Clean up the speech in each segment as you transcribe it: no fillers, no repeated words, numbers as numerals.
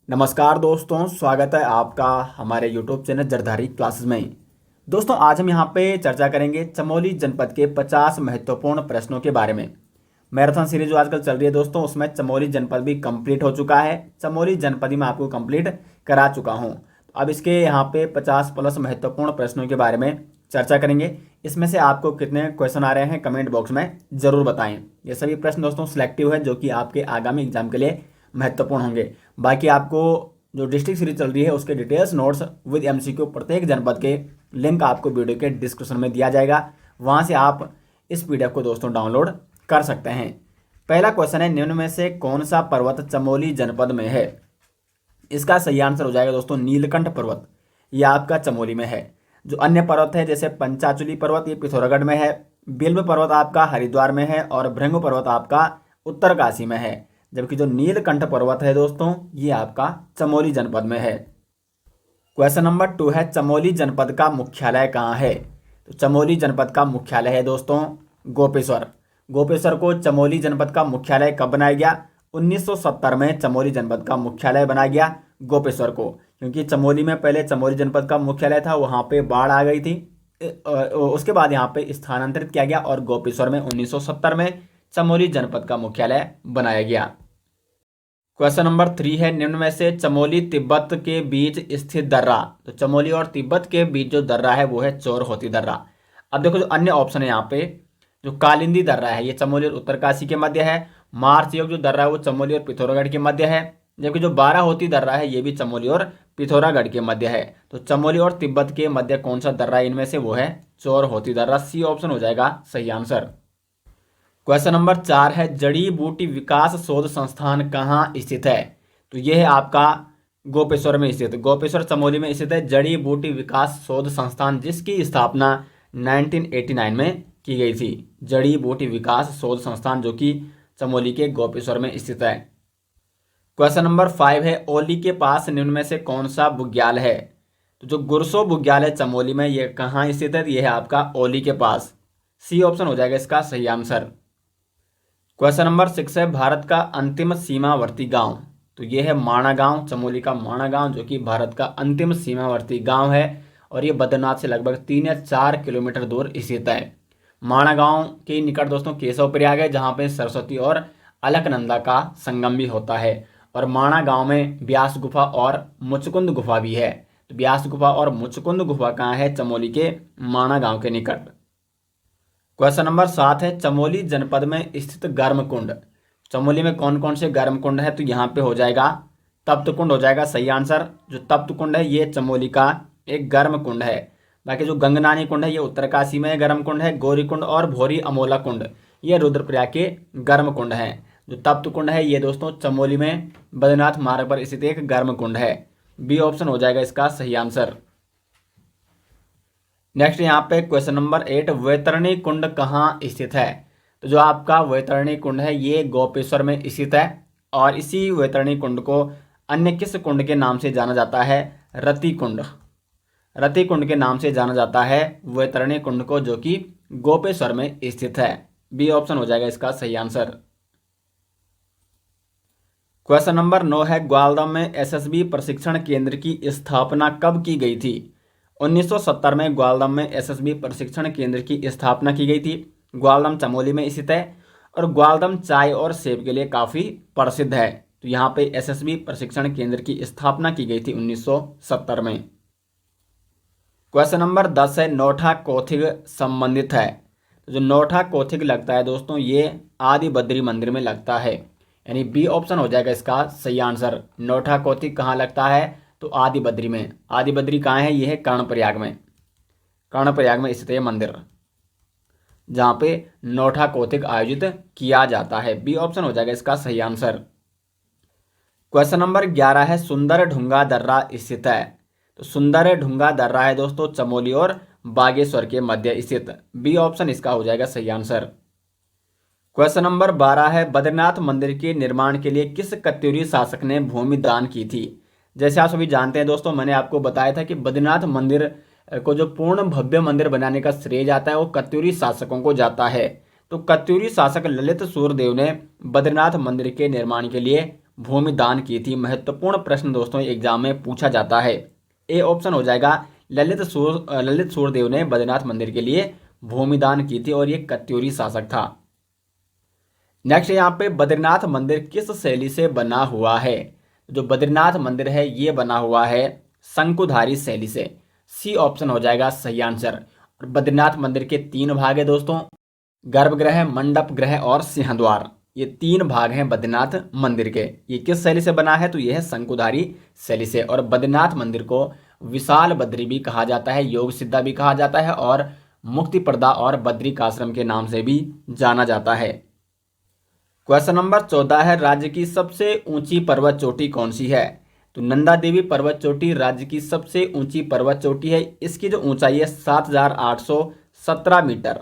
नमस्कार दोस्तों, स्वागत है आपका हमारे YouTube चैनल जरधारी क्लासेस में। दोस्तों, आज हम यहाँ पे चर्चा करेंगे चमोली जनपद के 50 महत्वपूर्ण प्रश्नों के बारे में। मैराथन सीरीज जो आजकल चल रही है दोस्तों, उसमें चमोली जनपद भी कंप्लीट हो चुका है। चमोली जनपद ही मैं आपको कंप्लीट करा चुका हूँ। तो अब इसके यहाँ पे 50+ महत्वपूर्ण प्रश्नों के बारे में चर्चा करेंगे। इसमें से आपको कितने क्वेश्चन आ रहे हैं कमेंट बॉक्स में ज़रूर बताएं। ये सभी प्रश्न दोस्तों सिलेक्टिव है, जो कि आपके आगामी एग्जाम के लिए महत्वपूर्ण होंगे। बाकी आपको जो डिस्ट्रिक्ट सीरीज चल रही है उसके डिटेल्स नोट्स विद एमसीक्यू प्रत्येक जनपद के लिंक आपको वीडियो के डिस्क्रिप्शन में दिया जाएगा। वहां से आप इस पीडीएफ को दोस्तों डाउनलोड कर सकते हैं। पहला क्वेश्चन है, निम्न में से कौन सा पर्वत चमोली जनपद में है? इसका सही आंसर हो जाएगा दोस्तों नीलकंठ पर्वत। यह आपका चमोली में है। जो अन्य पर्वत है जैसे पंचाचूली पर्वत, ये पिथौरागढ़ में है। बिल्व पर्वत आपका हरिद्वार में है और भृंग पर्वत आपका उत्तरकाशी में है। जबकि जो नीलकंठ पर्वत है दोस्तों, ये आपका चमोली जनपद में है। क्वेश्चन नंबर 2 है, चमोली जनपद का मुख्यालय कहाँ है? तो चमोली जनपद का मुख्यालय है दोस्तों गोपेश्वर। गोपेश्वर को चमोली जनपद का मुख्यालय कब बनाया गया? 1970 में चमोली जनपद का मुख्यालय बनाया गया गोपेश्वर को, क्योंकि चमोली में पहले चमोली जनपद का मुख्यालय था, वहाँ पे बाढ़ आ गई थी। उसके बाद यहाँ पे स्थानांतरित किया गया और गोपेश्वर में 1970 में चमोली जनपद का मुख्यालय बनाया गया। क्वेश्चन नंबर 3 है, निम्न में से चमोली तिब्बत के बीच स्थित दर्रा। तो चमोली और तिब्बत के बीच जो दर्रा है वो है चोरहोती दर्रा। अब देखो जो अन्य ऑप्शन है यहाँ पे, जो कालिंदी दर्रा है ये चमोली और उत्तरकाशी के मध्य है। मार्चयोग जो दर्रा है वो चमोली और पिथौरागढ़ के मध्य है। जबकि जो बाराहोती दर्रा है ये भी चमोली और पिथौरागढ़ के मध्य है। तो चमोली और तिब्बत के मध्य कौन सा दर्रा है इनमें से? वो है चोरहोती दर्रा। सी ऑप्शन हो जाएगा सही आंसर। क्वेश्चन नंबर 4 है, जड़ी बूटी विकास शोध संस्थान कहाँ स्थित है? तो यह है आपका गोपेश्वर में स्थित। गोपेश्वर चमोली में स्थित है जड़ी बूटी विकास शोध संस्थान, जिसकी स्थापना 1989 में की गई थी। जड़ी बूटी विकास शोध संस्थान जो कि चमोली के गोपेश्वर में स्थित है। क्वेश्चन नंबर 5 है, ओली के पास निम्न में से कौन सा बुग्याल है? तो जो गुरसो बुग्याल है चमोली में, यह कहाँ स्थित है? यह है आपका ओली के पास। सी ऑप्शन हो जाएगा इसका सही आंसर। क्वेश्चन नंबर 6 है, भारत का अंतिम सीमावर्ती गांव। तो ये है माणा गांव, चमोली का माणा गांव, जो कि भारत का अंतिम सीमावर्ती गांव है और ये बद्रीनाथ से लगभग 3 या 4 किलोमीटर दूर स्थित है। माणा गांव के निकट दोस्तों केशव प्रयाग है, जहाँ पे सरस्वती और अलकनंदा का संगम भी होता है। और माणा गांव में व्यास गुफा और मुचकुंद गुफा भी है। तो व्यास गुफा और मुचकुंद गुफा कहाँ है? चमोली के माणा गांव के निकट। क्वेश्चन नंबर 7 है, चमोली जनपद में स्थित गर्म कुंड। चमोली में कौन कौन से गर्म कुंड है? तो यहाँ पे हो जाएगा तप्त कुंड हो जाएगा सही आंसर। जो तप्त कुंड है ये चमोली का एक गर्म कुंड है। बाकी जो गंगनानी कुंड है ये उत्तरकाशी में गर्म कुंड है। गौरी कुंड और भोरी अमोला कुंड ये रुद्रप्रयाग के गर्म कुंड है। जो तप्त कुंड है ये दोस्तों चमोली में बद्रीनाथ मार्ग पर स्थित एक गर्म कुंड है। बी ऑप्शन हो जाएगा इसका सही आंसर। नेक्स्ट यहाँ पे क्वेश्चन नंबर 8, वैतरणी कुंड कहाँ स्थित है? तो जो आपका वैतरणी कुंड है ये गोपेश्वर में स्थित है और इसी वैतरणी कुंड को अन्य किस कुंड के नाम से जाना जाता है? रति कुंड। रति कुंड के नाम से जाना जाता है वैतरणी कुंड को, जो कि गोपेश्वर में स्थित है। बी ऑप्शन हो जाएगा इसका सही आंसर। क्वेश्चन नंबर 9 है, ग्वालदम में एसएसबी प्रशिक्षण केंद्र की स्थापना कब की गई थी? 1970 में ग्वालदम में एसएसबी प्रशिक्षण केंद्र की स्थापना की गई थी। ग्वालदम चमोली में स्थित है और ग्वालदम चाय और सेब के लिए काफ़ी प्रसिद्ध है। तो यहाँ पे एसएसबी प्रशिक्षण केंद्र की स्थापना की गई थी 1970 में। क्वेश्चन नंबर 10 है, नौठा कौथिग संबंधित है। तो जो नौठा कौथिग लगता है दोस्तों ये आदि बद्री मंदिर में लगता है, यानी बी ऑप्शन हो जाएगा इसका सही आंसर। नौठा कौथिग कहाँ लगता है? तो आदि बद्री में। आदि बद्री कहाँ है? यह है कर्णप्रयाग में। कर्णप्रयाग में स्थित है मंदिर, जहाँ पे नौठा कौथिग आयोजित किया जाता है। बी ऑप्शन हो जाएगा इसका सही आंसर। क्वेश्चन नंबर 11 है, सुंदर ढुंगा दर्रा स्थित है। तो सुंदर ढुंगा दर्रा है दोस्तों चमोली और बागेश्वर के मध्य स्थित। बी ऑप्शन इसका हो जाएगा सही आंसर। क्वेश्चन नंबर 12 है, बद्रीनाथ मंदिर के निर्माण के लिए किस कत्यूरी शासक ने भूमि दान की थी? जैसे आप सभी जानते हैं दोस्तों, मैंने आपको बताया था कि बद्रीनाथ मंदिर को जो पूर्ण भव्य मंदिर बनाने का श्रेय जाता है वो कत्यूरी शासकों को जाता है। तो कत्यूरी शासक ललित सूर्यदेव ने बद्रीनाथ मंदिर के निर्माण के लिए भूमि दान की थी? महत्वपूर्ण प्रश्न दोस्तों एग्जाम में पूछा जाता है। ए ऑप्शन हो जाएगा, ललित सूर्यदेव ने बद्रीनाथ मंदिर के लिए भूमि दान की थी और ये कत्यूरी शासक था। नेक्स्ट यहाँ पे बद्रीनाथ मंदिर किस शैली से बना हुआ है? जो बद्रीनाथ मंदिर है ये बना हुआ है शंकुधारी शैली से। सी ऑप्शन हो जाएगा सही आंसर। और बद्रीनाथ मंदिर के 3 भाग है दोस्तों, गर्भगृह, मंडप गृह और सिंहद्वार। ये 3 भाग हैं बद्रीनाथ मंदिर के। ये किस शैली से बना है? तो ये है शंकुधारी शैली से। और बद्रीनाथ मंदिर को विशाल बद्री भी कहा जाता है, योग सिद्धा भी कहा जाता है और मुक्तिप्रदा और बद्रिकाश्रम के नाम से भी जाना जाता है। क्वेश्चन नंबर 14 है, राज्य की सबसे ऊंची पर्वत चोटी कौन सी है? तो नंदा देवी पर्वत चोटी राज्य की सबसे ऊंची पर्वत चोटी है। इसकी जो ऊंचाई है 7,817 मीटर।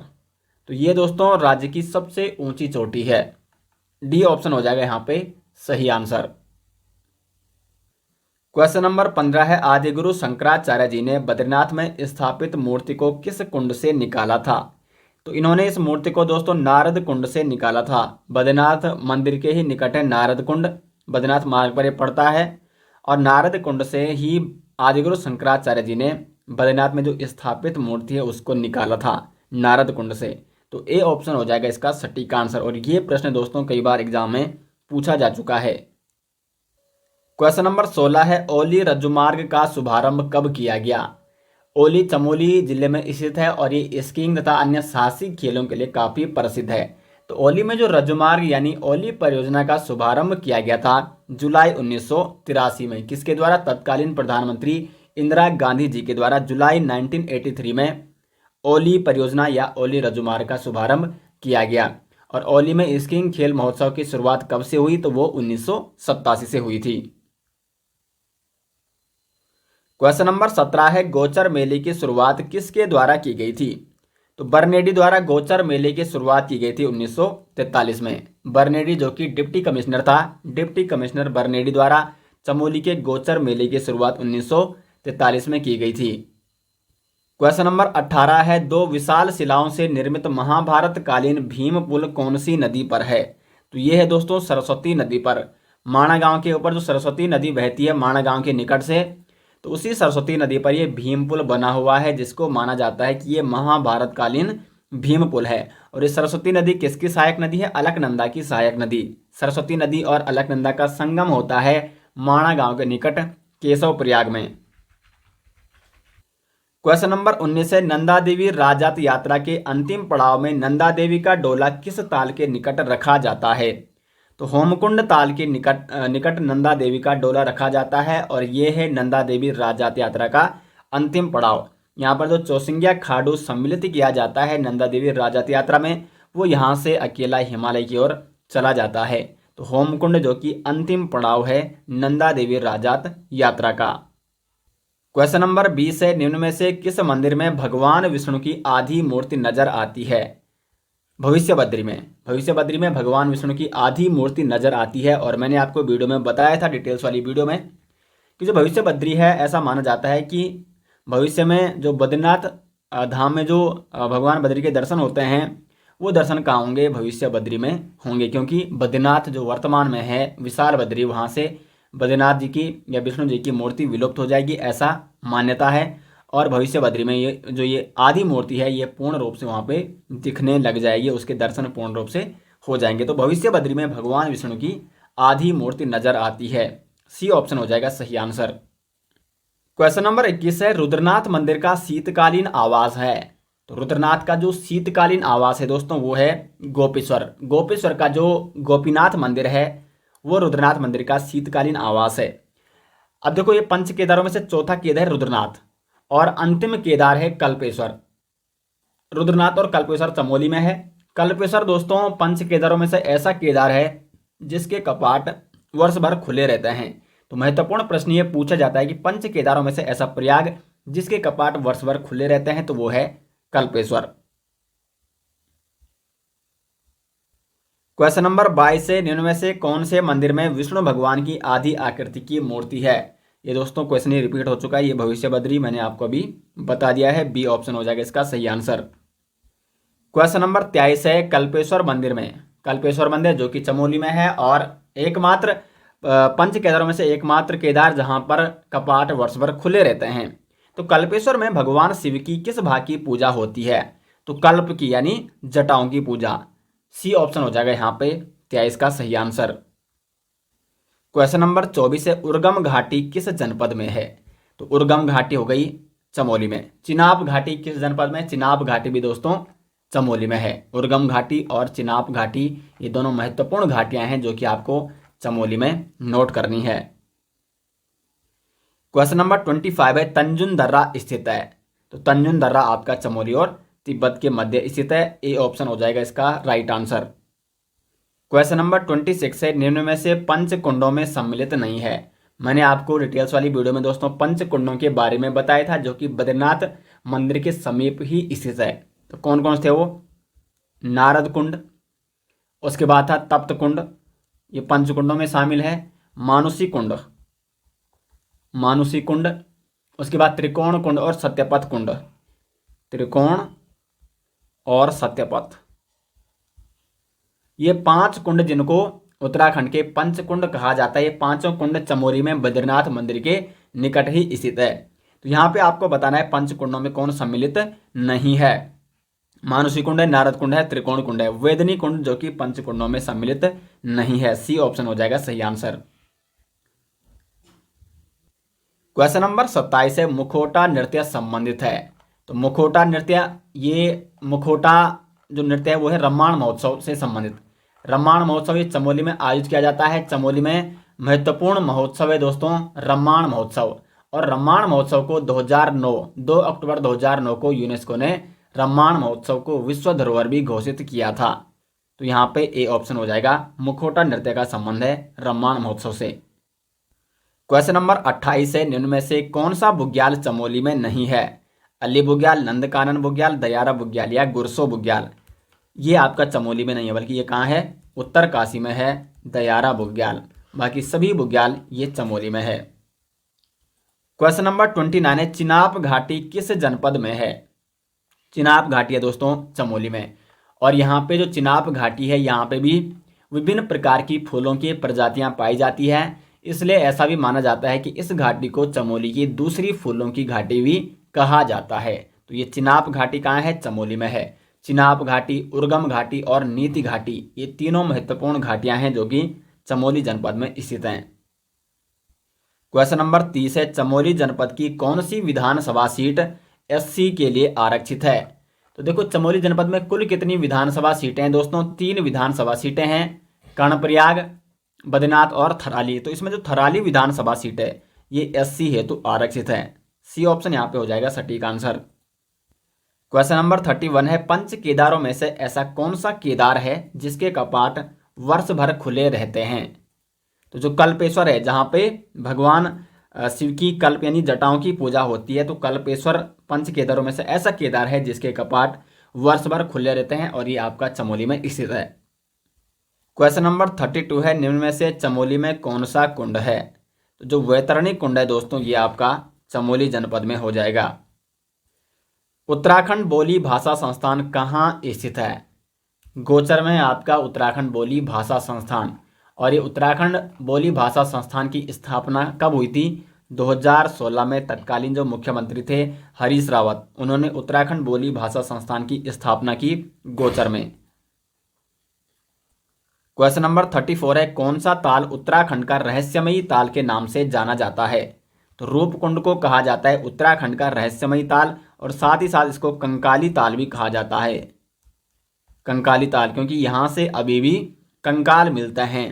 तो ये दोस्तों राज्य की सबसे ऊंची चोटी है। डी ऑप्शन हो जाएगा यहाँ पे सही आंसर। क्वेश्चन नंबर 15 है, आदिगुरु शंकराचार्य जी ने बद्रीनाथ में स्थापित मूर्ति को किस कुंड से निकाला था? तो इन्होंने इस मूर्ति को दोस्तों नारद कुंड से निकाला था। बद्रीनाथ मंदिर के ही निकट है नारद कुंड, बद्रीनाथ मार्ग पर ये पड़ता है। और नारद कुंड से ही आदिगुरु शंकराचार्य जी ने बद्रीनाथ में जो स्थापित मूर्ति है उसको निकाला था, नारद कुंड से। तो ए ऑप्शन हो जाएगा इसका सटीक आंसर। और ये प्रश्न दोस्तों कई बार एग्जाम में पूछा जा चुका है। क्वेश्चन नंबर 16 है, ओली रज्जुमार्ग का शुभारंभ कब किया गया? ओली चमोली जिले में स्थित है और ये स्कीइंग तथा अन्य साहसिक खेलों के लिए काफी प्रसिद्ध है। तो ओली में जो रज्जुमार्ग यानी ओली परियोजना का शुभारंभ किया गया था जुलाई 1983 में। किसके द्वारा? तत्कालीन प्रधानमंत्री इंदिरा गांधी जी के द्वारा जुलाई 1983 में ओली परियोजना या ओली रज्जुमार्ग का शुभारंभ किया गया। और ओली में स्कीइंग खेल महोत्सव की शुरुआत कब से हुई? तो वो 1987 से हुई थी। क्वेश्चन नंबर 17 है, गोचर मेले की शुरुआत किसके द्वारा की गई थी? तो बर्नेडी द्वारा गोचर मेले की शुरुआत की गई थी 1943 में। बर्नेडी जो कि डिप्टी कमिश्नर था, डिप्टी कमिश्नर बर्नेडी द्वारा चमोली के गोचर मेले की शुरुआत 1943 में की गई थी। क्वेश्चन नंबर 18 है, 2 विशाल शिलाओं से निर्मित महाभारत कालीन भीम पुल कौन सी नदी पर है? तो ये है दोस्तों सरस्वती नदी पर। माणा गांव के ऊपर जो सरस्वती नदी बहती है माणा गांव के निकट से, तो उसी सरस्वती नदी पर यह भीम पुल बना हुआ है, जिसको माना जाता है कि ये महाभारत कालीन भीम पुल है। और ये सरस्वती नदी किसकी सहायक नदी है? अलकनंदा की सहायक नदी। सरस्वती नदी और अलकनंदा का संगम होता है माणा गांव के निकट केशव प्रयाग में। क्वेश्चन नंबर 19 है, नंदा देवी राजात यात्रा के अंतिम पड़ाव में नंदा देवी का डोला किस ताल के निकट रखा जाता है? तो होमकुंड ताल के निकट नंदा देवी का डोला रखा जाता है। और ये है नंदा देवी राजात यात्रा का अंतिम पड़ाव। यहाँ पर जो चौसिंग्या खाडू सम्मिलित किया जाता है नंदा देवी राजात यात्रा में, वो यहाँ से अकेला हिमालय की ओर चला जाता है। तो होमकुंड जो कि अंतिम पड़ाव है नंदा देवी राजात यात्रा का। क्वेश्चन नंबर 20 है, निम्न में से किस मंदिर में भगवान विष्णु की आधी मूर्ति नजर आती है? भविष्य बद्री में भगवान विष्णु की आधी मूर्ति नजर आती है। और मैंने आपको वीडियो में बताया था, डिटेल्स वाली वीडियो में, कि जो भविष्य बद्री है ऐसा माना जाता है कि भविष्य में जो बद्रीनाथ धाम में जो भगवान बद्री के दर्शन होते हैं वो दर्शन कहाँ होंगे? भविष्य बद्री में होंगे। क्योंकि बद्रीनाथ जो वर्तमान में है विशाल बद्री, वहाँ से बद्रीनाथ जी की या विष्णु जी की मूर्ति विलुप्त हो जाएगी, ऐसा मान्यता है। और भविष्य बद्री में ये आदि मूर्ति है ये पूर्ण रूप से वहाँ पे दिखने लग जाएगी, उसके दर्शन पूर्ण रूप से हो जाएंगे। तो भविष्य बद्री में भगवान विष्णु की आधी मूर्ति नजर आती है। सी ऑप्शन हो जाएगा सही आंसर। क्वेश्चन नंबर 21 है, रुद्रनाथ मंदिर का शीतकालीन आवास है। तो रुद्रनाथ का जो शीतकालीन आवास है दोस्तों वो है गोपेश्वर। गोपेश्वर का जो गोपीनाथ मंदिर है वो रुद्रनाथ मंदिर का शीतकालीन आवास है। अब देखो, ये पंच केदारों में से चौथा केदार है रुद्रनाथ और अंतिम केदार है कल्पेश्वर। रुद्रनाथ और कल्पेश्वर चमोली में है। कल्पेश्वर दोस्तों पंच केदारों में से ऐसा केदार है जिसके कपाट वर्ष भर खुले रहते हैं। तो महत्वपूर्ण प्रश्न ये पूछा जाता है कि पंच केदारों में से ऐसा प्रयाग जिसके कपाट वर्ष भर खुले रहते हैं, तो वो है कल्पेश्वर। क्वेश्चन नंबर 22 से निम्न में से कौन से मंदिर में विष्णु भगवान की आधी आकृति की मूर्ति है? ये दोस्तों क्वेश्चन ही रिपीट हो चुका है, ये भविष्य बद्री मैंने आपको अभी बता दिया है। बी ऑप्शन हो जाएगा इसका सही आंसर। क्वेश्चन नंबर 23 है, कल्पेश्वर मंदिर में, कल्पेश्वर मंदिर जो कि चमोली में है और एकमात्र पंच केदारों में से एकमात्र केदार जहां पर कपाट वर्ष भर खुले रहते हैं। तो कल्पेश्वर में भगवान शिव की किस भाग की पूजा होती है? तो कल्प की यानी जटाओं की पूजा। सी ऑप्शन हो जाएगा यहाँ पे 23 का सही आंसर। क्वेश्चन नंबर 24 है, उर्गम घाटी किस जनपद में है? तो उर्गम घाटी हो गई चमोली में। चिनाब घाटी किस जनपद में? चिनाब घाटी भी दोस्तों चमोली में है। उर्गम घाटी और चिनाब घाटी ये दोनों महत्वपूर्ण घाटियां हैं जो कि आपको चमोली में नोट करनी है। क्वेश्चन नंबर 25 है, तंजुन दर्रा स्थित है? तो तंजुन दर्रा आपका चमोली और तिब्बत के मध्य स्थित है। ए ऑप्शन हो जाएगा इसका राइट आंसर। क्वेश्चन नंबर 26 है, निम्न में से पंच कुंडों में सम्मिलित नहीं है? मैंने आपको डिटेल्स वाली वीडियो में दोस्तों पंच कुंडों के बारे में बताया था जो कि बद्रीनाथ मंदिर के समीप ही स्थित है। तो कौन कौन थे वो? नारद कुंड, उसके बाद था तप्त कुंड, ये पंच कुंडों में शामिल है। मानुषी कुंड, मानुषी कुंड, उसके बाद त्रिकोण कुंड और सत्यपथ कुंड। त्रिकोण और सत्यपथ, ये 5 कुंड जिनको उत्तराखंड के पंच कुंड कहा जाता है। ये पांचों कुंड चमोली में बद्रीनाथ मंदिर के निकट ही स्थित है। तो यहाँ पे आपको बताना है पंच कुंडों में कौन सम्मिलित नहीं है। मानुषी कुंड है, नारद कुंड है, त्रिकोण कुंड है। वेदनी कुंड जो कि पंच कुंडों में सम्मिलित नहीं है। सी ऑप्शन हो जाएगा सही आंसर। क्वेश्चन नंबर 27 है, मुखौटा नृत्य संबंधित है? तो मुखौटा नृत्य, ये मुखौटा जो नृत्य है वो है रम्माण महोत्सव से संबंधित। रम्माण महोत्सव ये चमोली में आयोजित किया जाता है। चमोली में महत्वपूर्ण महोत्सव है दोस्तों रम्माण महोत्सव। और रम्माण महोत्सव को 2 अक्टूबर 2009 को यूनेस्को ने रम्माण महोत्सव को विश्व धरोहर भी घोषित किया था। तो यहाँ पे ए ऑप्शन हो जाएगा। मुखौटा नृत्य का संबंध है रम्माण महोत्सव से। क्वेश्चन नंबर 28 है, निम्न में से कौन सा बुग्याल चमोली में नहीं है? अली बुग्याल, नंदकानन बुग्याल, दयारा बुग्याल या गुरसो बुग्याल? ये आपका चमोली में नहीं है बल्कि ये कहाँ है? उत्तरकाशी में है दयारा बुग्याल। बाकी सभी बुग्याल ये चमोली में है। क्वेश्चन नंबर 29 है, चिनाब घाटी किस जनपद में है? चिनाब घाटी है दोस्तों चमोली में। और यहाँ पे जो चिनाब घाटी है यहाँ पे भी विभिन्न प्रकार की फूलों की प्रजातियां पाई जाती है। इसलिए ऐसा भी माना जाता है कि इस घाटी को चमोली की दूसरी फूलों की घाटी भी कहा जाता है। तो ये चिनाब घाटी कहाँ है? चमोली में है। चिनाब घाटी, उर्गम घाटी और नीति घाटी ये तीनों महत्वपूर्ण घाटियां हैं जो कि चमोली जनपद में स्थित हैं। क्वेश्चन नंबर 30 है, चमोली जनपद की कौन सी विधानसभा सीट एससी के लिए आरक्षित है? तो देखो चमोली जनपद में कुल कितनी विधानसभा सीटें हैं दोस्तों? 3 विधानसभा सीटें हैं, कर्णप्रयाग, बद्रीनाथ और थराली। तो इसमें जो थराली विधानसभा सीट है ये एससी हेतु आरक्षित है। सी ऑप्शन यहाँ पे हो जाएगा सटीक आंसर। क्वेश्चन नंबर 31 है, पंच केदारों में से ऐसा कौन सा केदार है जिसके कपाट वर्ष भर खुले रहते हैं? तो जो कल्पेश्वर है जहाँ पे भगवान शिव की कल्प यानी जटाओं की पूजा होती है, तो कल्पेश्वर पंच केदारों में से ऐसा केदार है जिसके कपाट वर्ष भर खुले रहते हैं और ये आपका चमोली में स्थित है। क्वेश्चन नंबर 32 है, निम्न में से चमोली में कौन सा कुंड है? तो जो वैतरणी कुंड है दोस्तों ये आपका चमोली जनपद में हो जाएगा। उत्तराखंड बोली भाषा संस्थान कहाँ स्थित है? गोचर में आपका उत्तराखंड बोली भाषा संस्थान। और ये उत्तराखंड बोली भाषा संस्थान की स्थापना कब हुई थी? 2016 में तत्कालीन जो मुख्यमंत्री थे हरीश रावत, उन्होंने उत्तराखंड बोली भाषा संस्थान की स्थापना की गोचर में। क्वेश्चन नंबर 34 है, कौन सा ताल उत्तराखंड का रहस्यमयी ताल के नाम से जाना जाता है? तो रूपकुंड को कहा जाता है उत्तराखंड का रहस्यमयी ताल और साथ ही साथ इसको कंकाली ताल भी कहा जाता है। कंकाली ताल क्योंकि यहाँ से अभी भी कंकाल मिलते हैं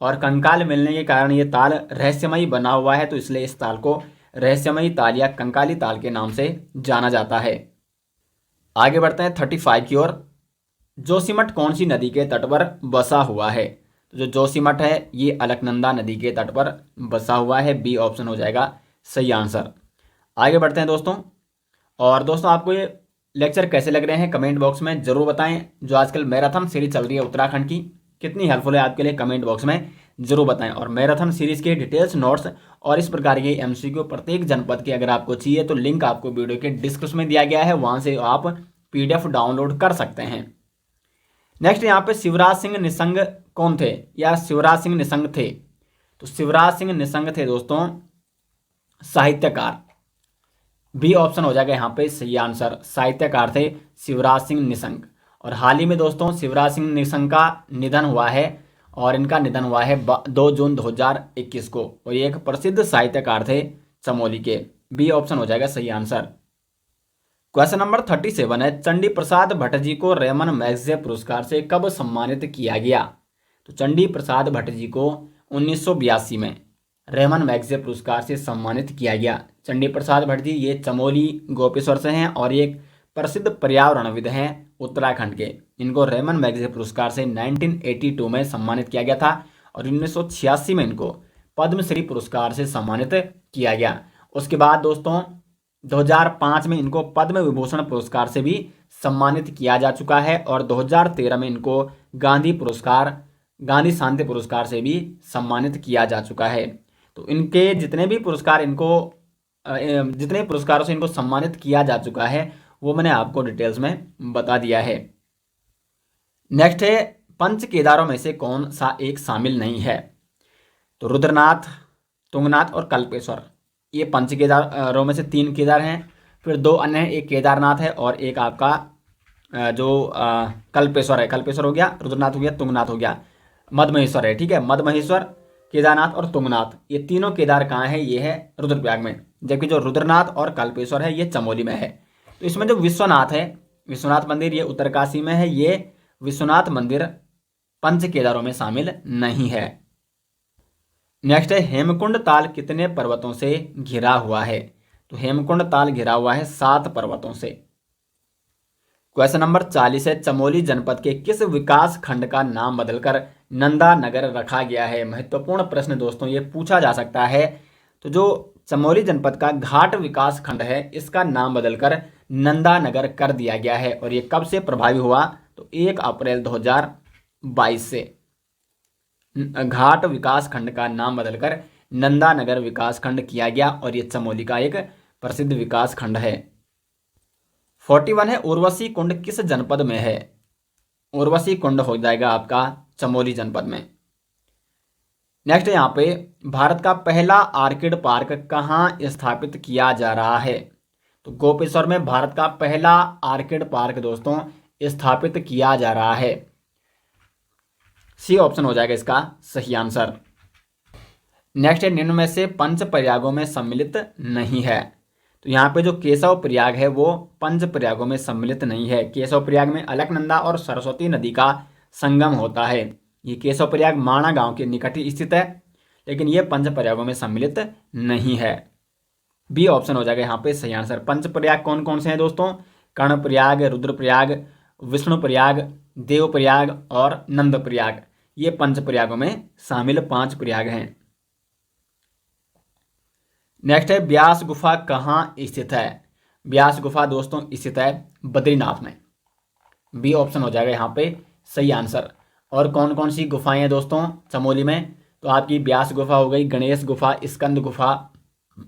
और कंकाल मिलने के कारण ये ताल रहस्यमयी बना हुआ है, तो इसलिए इस ताल को रहस्यमयी ताल या कंकाली ताल के नाम से जाना जाता है। आगे बढ़ते हैं 35 की ओर। जोशीमठ कौन सी नदी के तट पर बसा हुआ है? तो जो जोशीमठ है ये अलकनंदा नदी के तट पर बसा हुआ है। बी ऑप्शन हो जाएगा सही आंसर। आगे बढ़ते हैं दोस्तों। और दोस्तों आपको ये लेक्चर कैसे लग रहे हैं कमेंट बॉक्स में ज़रूर बताएं। जो आजकल मैराथन सीरीज चल रही है उत्तराखंड की, कितनी हेल्पफुल है आपके लिए कमेंट बॉक्स में ज़रूर बताएं। और मैराथन सीरीज़ के डिटेल्स नोट्स और इस प्रकार के एमसीक्यू प्रत्येक जनपद के अगर आपको चाहिए तो लिंक आपको वीडियो के डिस्क्रिप्शन में दिया गया है, वहाँ से आप PDF डाउनलोड कर सकते हैं। नेक्स्ट यहाँ पे शिवराज सिंह निसंग कौन थे या शिवराज सिंह निसंग थे? तो शिवराज सिंह निशंक थे दोस्तों साहित्यकार। बी ऑप्शन हो जाएगा यहाँ पे सही आंसर, साहित्यकार थे शिवराज सिंह निशंक। और हाल ही में दोस्तों शिवराज सिंह निशंक का निधन हुआ है, और इनका निधन हुआ है 2 जून 2021 को, और ये एक प्रसिद्ध साहित्यकार थे चमोली के। बी ऑप्शन हो जाएगा सही आंसर। क्वेश्चन नंबर 37 है, चंडी प्रसाद भट्ट जी को रेमन मैगसेसे पुरस्कार से कब सम्मानित किया गया? तो चंडी प्रसाद भट्ट जी को 1982 में रेमन मैगसेसे पुरस्कार से सम्मानित किया गया। चंडी प्रसाद भट्ट जी ये चमोली गोपेश्वर से हैं, और ये एक प्रसिद्ध पर्यावरणविद हैं उत्तराखंड के। इनको रेमन मैगसेसे पुरस्कार से 1982 में सम्मानित किया गया था, और 1986 में इनको पद्मश्री पुरस्कार से सम्मानित किया गया। उसके बाद दोस्तों 2005 में इनको पद्म विभूषण पुरस्कार से भी सम्मानित किया जा चुका है, और 2013 में इनको गांधी शांति पुरस्कार से भी सम्मानित किया जा चुका है। तो इनके जितने भी पुरस्कारों से इनको सम्मानित किया जा चुका है वो मैंने आपको डिटेल्स में बता दिया है। नेक्स्ट है, पंच केदारों में से कौन सा एक शामिल नहीं है? तो रुद्रनाथ, तुंगनाथ और कल्पेश्वर, ये पंच केदारों में से 3 केदार हैं। फिर 2 अन्य हैं, एक केदारनाथ है और एक आपका जो कल्पेश्वर है। कल्पेश्वर हो गया, रुद्रनाथ हो गया, तुंगनाथ हो गया, मदमहेश्वर है। ठीक है, मदमहेश्वर, केदारनाथ और तुंगनाथ, ये तीनों केदार कहाँ है? ये है रुद्रप्रयाग में। जबकि जो रुद्रनाथ और कल्पेश्वर है ये चमोली में है। तो इसमें जो विश्वनाथ है, विश्वनाथ मंदिर, ये उत्तरकाशी में है। ये विश्वनाथ मंदिर पंच केदारों में शामिल नहीं है। नेक्स्ट है, हेमकुंड ताल कितने पर्वतों से घिरा हुआ है? तो हेमकुंड ताल घिरा हुआ है 7 पर्वतों से। क्वेश्चन नंबर 40 है, चमोली जनपद के किस विकास खंड का नाम बदलकर नंदा नगर रखा गया है? महत्वपूर्ण प्रश्न दोस्तों ये पूछा जा सकता है। तो जो चमोली जनपद का घाट विकास खंड है इसका नाम बदलकर नंदा नगर कर दिया गया है, और ये कब से प्रभावी हुआ? तो 1 अप्रैल 2022 से घाट विकास खंड का नाम बदलकर नंदा नगर विकास खंड किया गया, और ये चमोली का एक प्रसिद्ध विकास खंड है। 41 है, उर्वशी कुंड किस जनपद में है? उर्वशी कुंड हो जाएगा आपका चमोली जनपद में। नेक्स्ट यहाँ पे, भारत का पहला आर्किड पार्क कहाँ स्थापित किया जा रहा है? तो गोपेश्वर में भारत का पहला आर्किड पार्क दोस्तों स्थापित किया जा रहा है। सी ऑप्शन हो जाएगा इसका सही आंसर। नेक्स्ट है, निम्न में से पंच प्रयागों में सम्मिलित नहीं है? तो यहाँ पे जो केशव प्रयाग है वो पंच प्रयागों में सम्मिलित नहीं है। केशव प्रयाग में अलकनंदा और सरस्वती नदी का संगम होता है। ये केशव प्रयाग माणा गांव के निकट ही स्थित है, लेकिन ये पंच प्रयागों में सम्मिलित नहीं है। बी ऑप्शन हो जाएगा यहाँ पे सही आंसर। पंच प्रयाग कौन कौन से हैं दोस्तों? कर्ण प्रयाग, रुद्र प्रयाग, विष्णु प्रयाग, देव प्रयाग और नंद प्रयाग, ये पंच प्रयागों में शामिल 5 प्रयाग हैं। नेक्स्ट है, व्यास गुफा कहाँ स्थित है? व्यास गुफा दोस्तों स्थित है बद्रीनाथ में। बी ऑप्शन हो जाएगा यहाँ पे सही आंसर। और कौन कौन सी गुफाएं हैं दोस्तों चमोली में? तो आपकी व्यास गुफा हो गई, गणेश गुफा, स्कंद गुफा,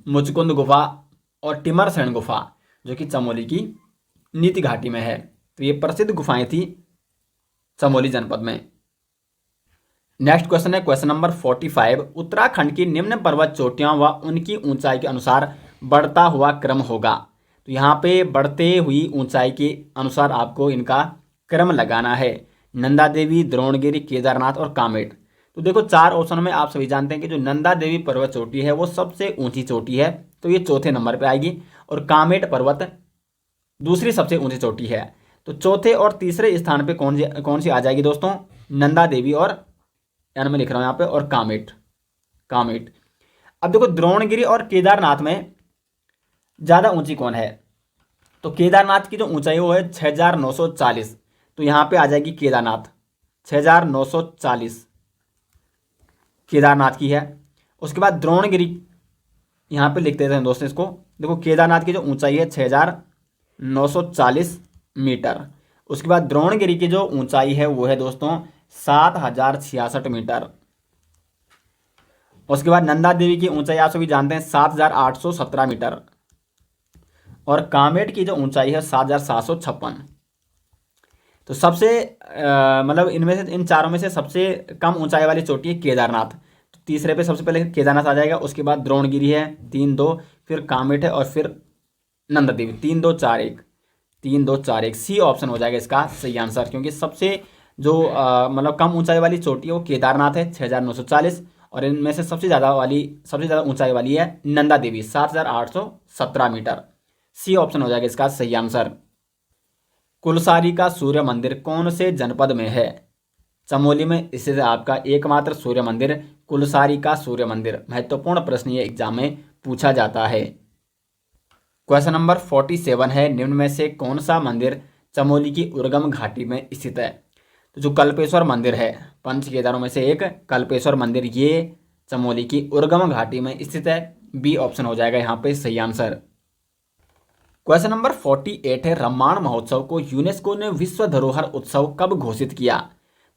मुचकुंद गुफा और टिमरसेन गुफा, जो कि चमोली की नीति घाटी में है। तो ये प्रसिद्ध गुफाएं थी चमोली जनपद में। नेक्स्ट क्वेश्चन है क्वेश्चन नंबर 45, उत्तराखंड की निम्न पर्वत चोटियां व उनकी ऊंचाई के अनुसार बढ़ता हुआ क्रम होगा। तो यहाँ पे बढ़ते हुई ऊंचाई के अनुसार आपको इनका क्रम लगाना है। नंदा देवी, द्रोणगिरी, केदारनाथ और कामेट। तो देखो 4 ऑप्शन में आप सभी जानते हैं कि जो नंदा देवी पर्वत चोटी है वो सबसे ऊंची चोटी है, तो ये चौथे नंबर पे आएगी। और कामेट पर्वत दूसरी सबसे ऊंची चोटी है। तो चौथे और तीसरे स्थान पे कौन सी आ जाएगी दोस्तों? नंदा देवी और मैं लिख रहा हूं यहाँ पे और कामेट। अब देखो द्रोणगिरी और केदारनाथ में ज़्यादा ऊंची कौन है? तो केदारनाथ की जो ऊंचाई वो है 6940। तो यहाँ पे आ जाएगी केदारनाथ, 6940 केदारनाथ की है। उसके बाद द्रोणगिरी यहाँ पे लिख देते हैं दोस्तों इसको। देखो केदारनाथ की जो ऊंचाई है 6940 मीटर। उसके बाद द्रोणगिरी की जो ऊंचाई है वो है दोस्तों 7066 मीटर। उसके बाद नंदा देवी की ऊंचाई आप सभी जानते हैं 7817 मीटर। और कामेट की जो ऊंचाई है 7756। तो सबसे मतलब इनमें से इन चारों में से सबसे कम ऊंचाई वाली चोटी है केदारनाथ। तो तीसरे पे सबसे पहले केदारनाथ आ जाएगा, उसके बाद द्रोणगिरी है 3-2, फिर कामेट है और फिर नंदा देवी। 3-2-4-1, 3-2-4-1 सी ऑप्शन हो जाएगा इसका सही आंसर, क्योंकि सबसे जो मतलब कम ऊंचाई वाली चोटी है वो केदारनाथ है 6,940, और इनमें से सबसे ज़्यादा ऊंचाई वाली है Nanda Devi 7,817 metre. C option हो जाएगा इसका सही आंसर। कुलसारी का सूर्य मंदिर कौन से जनपद में है? चमोली में स्थित है आपका एकमात्र सूर्य मंदिर कुलसारी का सूर्य मंदिर। महत्वपूर्ण प्रश्न ये एग्जाम में पूछा जाता है। क्वेश्चन नंबर 47 है, निम्न में से कौन सा मंदिर चमोली की उर्गम घाटी में स्थित है? तो जो कल्पेश्वर मंदिर है, पंच केदारों में से एक कल्पेश्वर मंदिर, ये चमोली की उर्गम घाटी में स्थित है। बी ऑप्शन हो जाएगा यहाँ पे सही आंसर। क्वेश्चन नंबर 48 है, रामायण महोत्सव को यूनेस्को ने विश्व धरोहर उत्सव कब घोषित किया?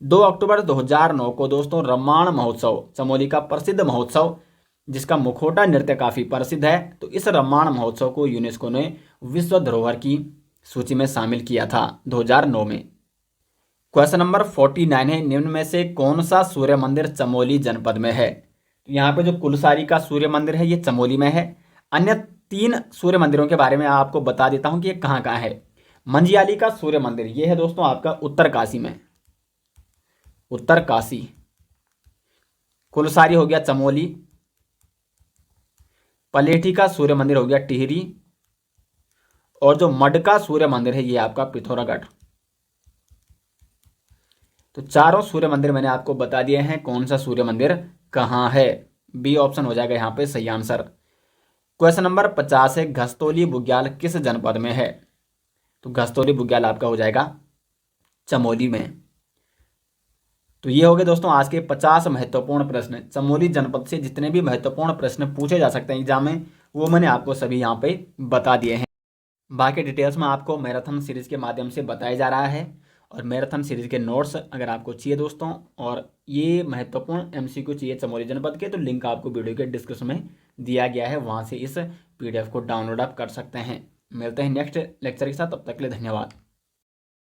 2 अक्टूबर 2009 को दोस्तों रामायण महोत्सव, चमोली का प्रसिद्ध महोत्सव जिसका मुखौटा नृत्य काफी प्रसिद्ध है, तो इस रामायण महोत्सव को यूनेस्को ने विश्व धरोहर की सूची में शामिल किया था 2009 में। क्वेश्चन नंबर 49 है, निम्न में से कौन सा सूर्य मंदिर चमोली जनपद में है? तो यहाँ पे जो कुलसारी का सूर्य मंदिर है ये चमोली में है। अन्य 3 सूर्य मंदिरों के बारे में आपको बता देता हूँ कि ये कहाँ कहाँ है। मंजियाली का सूर्य मंदिर ये है दोस्तों आपका उत्तरकाशी में, उत्तरकाशी। कुलसारी हो गया चमोली। पलेठी का सूर्य मंदिर हो गया टिहरी, और जो मड का सूर्य मंदिर है ये आपका पिथौरागढ़। तो चारों सूर्य मंदिर मैंने आपको बता दिए हैं कौन सा सूर्य मंदिर कहाँ है। बी ऑप्शन हो जाएगा यहाँ पे सही आंसर। क्वेश्चन नंबर 50 है, घस्तौली बुग्याल किस जनपद में है? तो घस्तौली बुग्याल आपका हो जाएगा चमोली में। तो ये हो गए दोस्तों आज के 50 महत्वपूर्ण प्रश्न। चमोली जनपद से जितने भी महत्वपूर्ण प्रश्न पूछे जा सकते हैं एग्जाम में वो मैंने आपको सभी यहाँ पे बता दिए हैं। बाकी डिटेल्स में आपको मैराथन सीरीज के माध्यम से बताया जा रहा है, और मैराथन सीरीज के नोट्स अगर आपको चाहिए दोस्तों, और ये महत्वपूर्ण एमसीक्यू चाहिए चमोली जनपद के, तो लिंक आपको वीडियो के डिस्क्रिप्शन में दिया गया है, वहाँ से इस पीडीएफ को डाउनलोड आप कर सकते हैं। मिलते हैं नेक्स्ट लेक्चर के साथ, तब तक के लिए धन्यवाद।